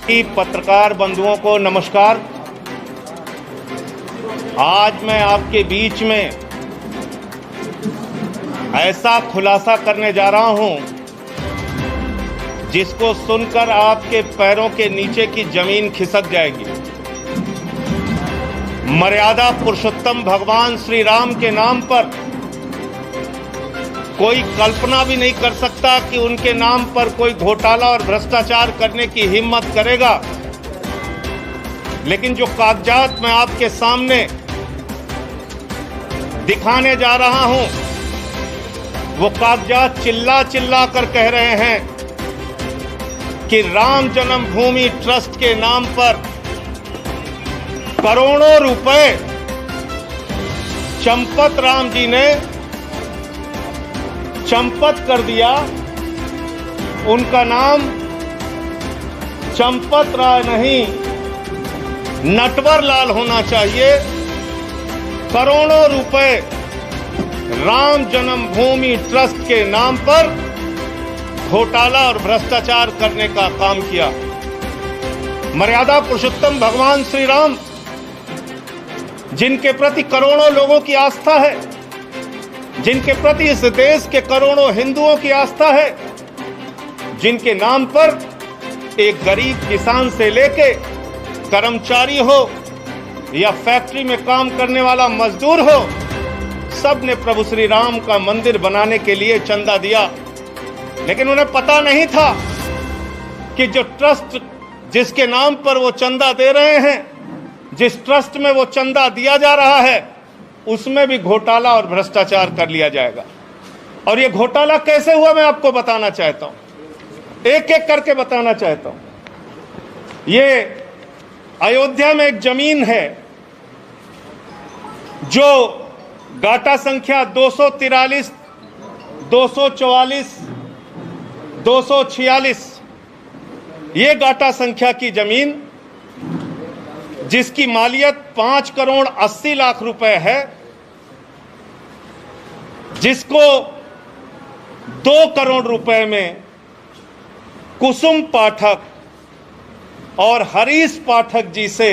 पत्रकार बंधुओं को नमस्कार। आज मैं आपके बीच में ऐसा खुलासा करने जा रहा हूं जिसको सुनकर आपके पैरों के नीचे की जमीन खिसक जाएगी। मर्यादा पुरुषोत्तम भगवान श्री राम के नाम पर कोई कल्पना भी नहीं कर सकता कि उनके नाम पर कोई घोटाला और भ्रष्टाचार करने की हिम्मत करेगा। लेकिन जो कागजात मैं आपके सामने दिखाने जा रहा हूं, वो कागजात चिल्ला चिल्ला कर कह रहे हैं कि राम जन्मभूमि ट्रस्ट के नाम पर करोड़ों रुपए चंपत राम जी ने चंपत कर दिया। उनका नाम चंपत राय नहीं, नटवर लाल होना चाहिए। करोड़ों रुपए राम जन्मभूमि ट्रस्ट के नाम पर घोटाला और भ्रष्टाचार करने का काम किया। मर्यादा पुरुषोत्तम भगवान श्री राम, जिनके प्रति करोड़ों लोगों की आस्था है, जिनके प्रति इस देश के करोड़ों हिंदुओं की आस्था है, जिनके नाम पर एक गरीब किसान से लेके कर्मचारी हो या फैक्ट्री में काम करने वाला मजदूर हो, सब ने प्रभु श्री राम का मंदिर बनाने के लिए चंदा दिया। लेकिन उन्हें पता नहीं था कि जो ट्रस्ट जिसके नाम पर वो चंदा दे रहे हैं, जिस ट्रस्ट में वो चंदा दिया जा रहा है, उसमें भी घोटाला और भ्रष्टाचार कर लिया जाएगा। और ये घोटाला कैसे हुआ मैं आपको बताना चाहता हूं, एक एक करके बताना चाहता हूं। ये अयोध्या में एक जमीन है जो गाटा संख्या 243, 244, 246, ये गाटा संख्या की जमीन जिसकी मालियत 5 करोड़ 80 लाख रुपए है, जिसको 2 करोड़ रुपए में कुसुम पाठक और हरीश पाठक जी से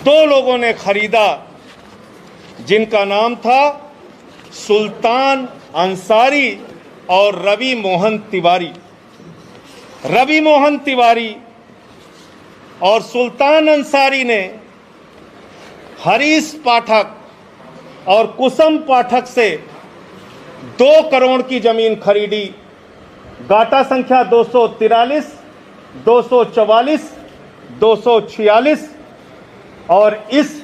2 लोगों ने खरीदा, जिनका नाम था सुल्तान अंसारी और रवि मोहन तिवारी। रवि मोहन तिवारी और सुल्तान अंसारी ने हरीश पाठक और कुसुम पाठक से 2 करोड़ की जमीन खरीदी। गाटा संख्या 243, 244, 246। और इस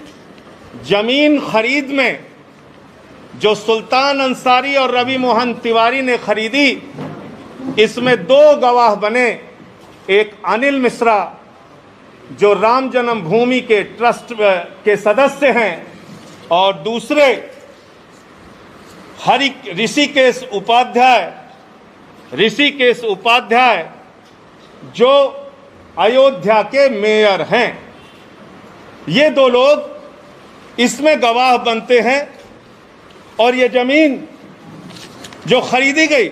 जमीन खरीद में जो सुल्तान अंसारी और रवि मोहन तिवारी ने खरीदी, इसमें 2 गवाह बने। एक अनिल मिश्रा जो राम जन्मभूमि के ट्रस्ट के सदस्य हैं, और दूसरे ऋषिकेश उपाध्याय जो अयोध्या के मेयर हैं। ये 2 लोग इसमें गवाह बनते हैं। और ये जमीन जो खरीदी गई,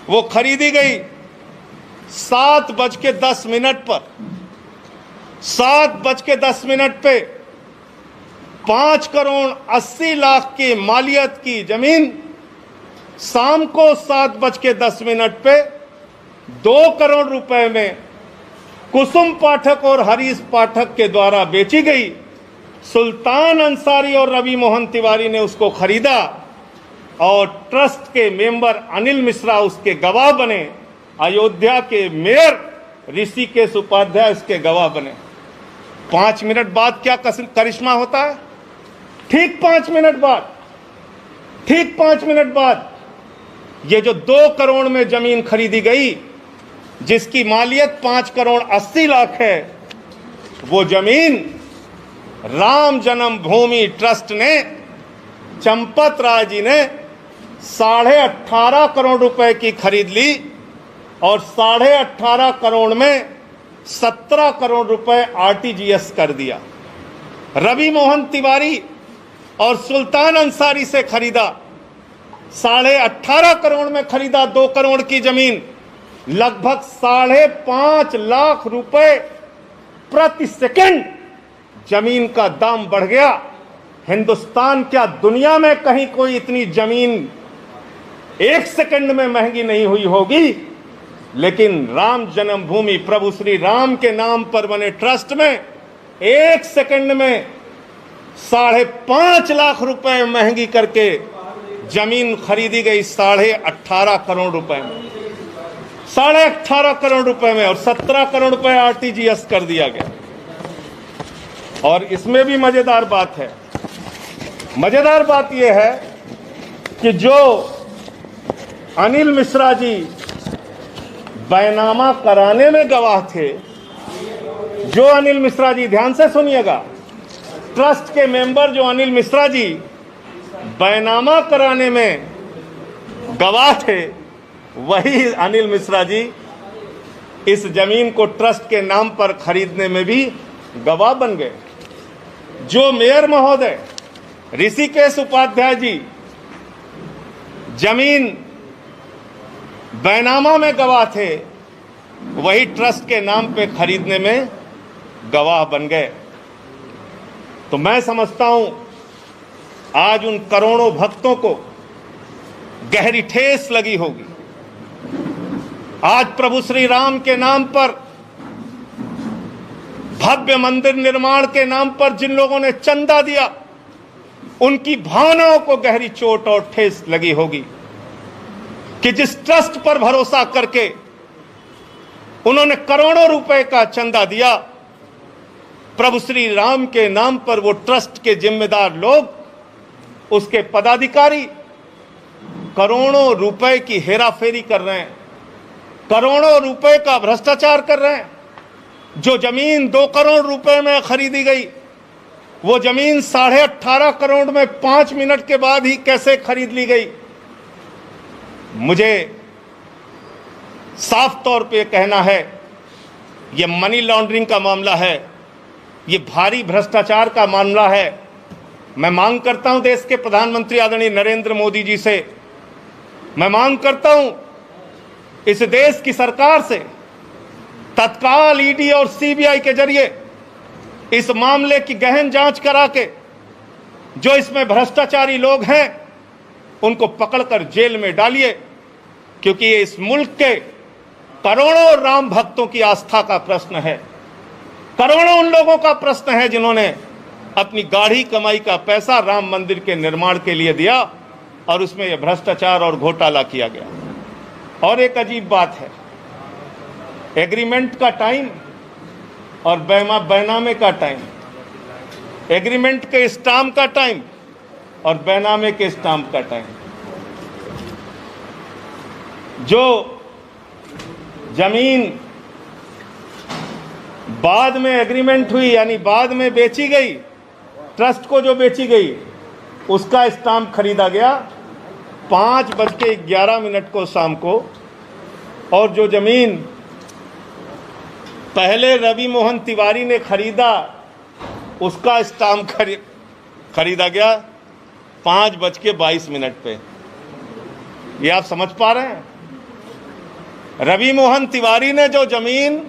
वो खरीदी गई 7:10 पर। 7:10 पे 5 करोड़ 80 लाख की मालियत की जमीन शाम को 7:10 पे 2 करोड़ रुपए में कुसुम पाठक और हरीश पाठक के द्वारा बेची गई। सुल्तान अंसारी और रवि मोहन तिवारी ने उसको खरीदा और ट्रस्ट के मेंबर अनिल मिश्रा उसके गवाह बने। अयोध्या के मेयर ऋषिकेश उपाध्याय उसके गवाह बने। 5 मिनट बाद क्या करिश्मा होता है? ठीक 5 मिनट बाद ये जो 2 करोड़ में जमीन खरीदी गई, जिसकी मालियत 5 करोड़ 80 लाख है, वो जमीन राम जन्मभूमि ट्रस्ट ने, चंपत राय जी ने 18.5 करोड़ रुपए की खरीद ली और 18.5 करोड़ में 17 करोड़ रुपए आरटीजीएस कर दिया। रवि मोहन तिवारी और सुल्तान अंसारी से खरीदा, 18.5 करोड़ में खरीदा 2 करोड़ की जमीन लगभग 5.5 लाख रुपए प्रति सेकंड जमीन का दाम बढ़ गया। हिंदुस्तान क्या दुनिया में कहीं कोई इतनी जमीन 1 सेकंड में महंगी नहीं हुई होगी, लेकिन राम जन्मभूमि प्रभु श्री राम के नाम पर बने ट्रस्ट में 1 सेकंड में 5.5 लाख रुपए महंगी करके जमीन खरीदी गई 18.5 करोड़ रुपए में, 18.5 करोड़ रुपए में, और 17 करोड़ रुपए आरटीजीएस कर दिया गया। और इसमें भी मजेदार बात है, मजेदार बात यह है कि जो अनिल मिश्रा जी बैनामा कराने में गवाह थे, जो अनिल मिश्रा जी, ध्यान से सुनिएगा, ट्रस्ट के मेंबर जो अनिल मिश्रा जी बैनामा कराने में गवाह थे, वही अनिल मिश्रा जी इस जमीन को ट्रस्ट के नाम पर खरीदने में भी गवाह बन गए। जो मेयर महोदय ऋषिकेश उपाध्याय जी जमीन बैनामा में गवाह थे, वही ट्रस्ट के नाम पे खरीदने में गवाह बन गए। तो मैं समझता हूं आज उन करोड़ों भक्तों को गहरी ठेस लगी होगी। आज प्रभु श्री राम के नाम पर, भव्य मंदिर निर्माण के नाम पर जिन लोगों ने चंदा दिया, उनकी भावनाओं को गहरी चोट और ठेस लगी होगी कि जिस ट्रस्ट पर भरोसा करके उन्होंने करोड़ों रुपए का चंदा दिया, प्रभु श्री राम के नाम पर वो ट्रस्ट के जिम्मेदार लोग, उसके पदाधिकारी करोड़ों रुपए की हेराफेरी कर रहे हैं, करोड़ों रुपए का भ्रष्टाचार कर रहे हैं। जो जमीन 2 करोड़ रुपए में खरीदी गई, वो जमीन 18.5 करोड़ में 5 मिनट के बाद ही कैसे खरीद ली गई। मुझे साफ तौर पे कहना है, ये मनी लॉन्ड्रिंग का मामला है, ये भारी भ्रष्टाचार का मामला है। मैं मांग करता हूं देश के प्रधानमंत्री आदरणीय नरेंद्र मोदी जी से, मैं मांग करता हूं इस देश की सरकार से, तत्काल ईडी और सीबीआई के जरिए इस मामले की गहन जांच करा के जो इसमें भ्रष्टाचारी लोग हैं उनको पकड़कर जेल में डालिए, क्योंकि ये इस मुल्क के करोड़ों राम भक्तों की आस्था का प्रश्न है, करोड़ों उन लोगों का प्रश्न है जिन्होंने अपनी गाढ़ी कमाई का पैसा राम मंदिर के निर्माण के लिए दिया और उसमें यह भ्रष्टाचार और घोटाला किया गया। और एक अजीब बात है, एग्रीमेंट का टाइम और बैनामे का टाइम, एग्रीमेंट के स्टाम्प का टाइम और बैनामे के स्टाम्प का टाइम। जो जमीन बाद में एग्रीमेंट हुई, यानी बाद में बेची गई, ट्रस्ट को जो बेची गई, उसका स्टाम्प खरीदा गया 5:11 को शाम को, और जो जमीन पहले रवि मोहन तिवारी ने खरीदा, उसका स्टाम्प खरीदा गया 5:22 पे। ये आप समझ पा रहे हैं? रवि मोहन तिवारी ने जो जमीन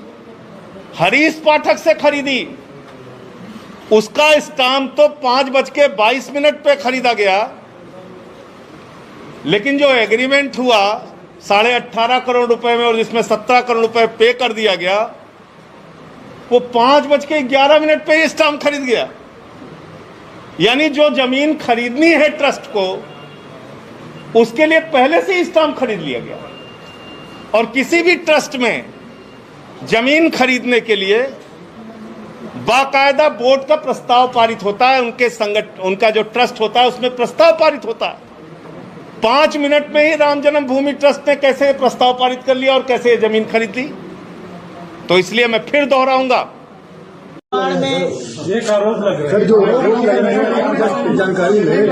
हरीश पाठक से खरीदी, उसका स्टाम्प तो 5:22 पे खरीदा गया, लेकिन जो एग्रीमेंट हुआ 18.5 करोड़ रुपए में और जिसमें 17 करोड़ रुपए पे कर दिया गया, वो 5:11 पे स्टाम्प खरीद गया। यानी जो जमीन खरीदनी है ट्रस्ट को, उसके लिए पहले से ही स्टाम्प खरीद लिया गया। और किसी भी ट्रस्ट में जमीन खरीदने के लिए बाकायदा बोर्ड का प्रस्ताव पारित होता है, उनका जो ट्रस्ट होता है उसमें प्रस्ताव पारित होता है। 5 मिनट में ही राम जन्मभूमि ट्रस्ट ने कैसे प्रस्ताव पारित कर लिया और कैसे ये जमीन खरीद ली। तो इसलिए मैं फिर दोहराऊंगा, एक आरोप लग रहा है, जो जानकारी है,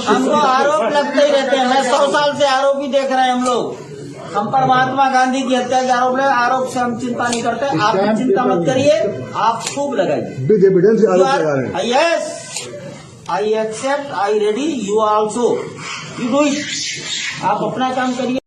हमको आरोप लगते ही रहते हैं। मैं 100 साल से आरोपी देख रहे हैं हम लोग। हम पर महात्मा गांधी की हत्या के आरोप से हम चिंता नहीं करते। आप भी चिंता मत करिए, आप खूब लगाइए। विद एविडेंस आरोप लगा रहे हैं। Yes, I accept, I ready, you also, you do it. आप अपना काम करिए।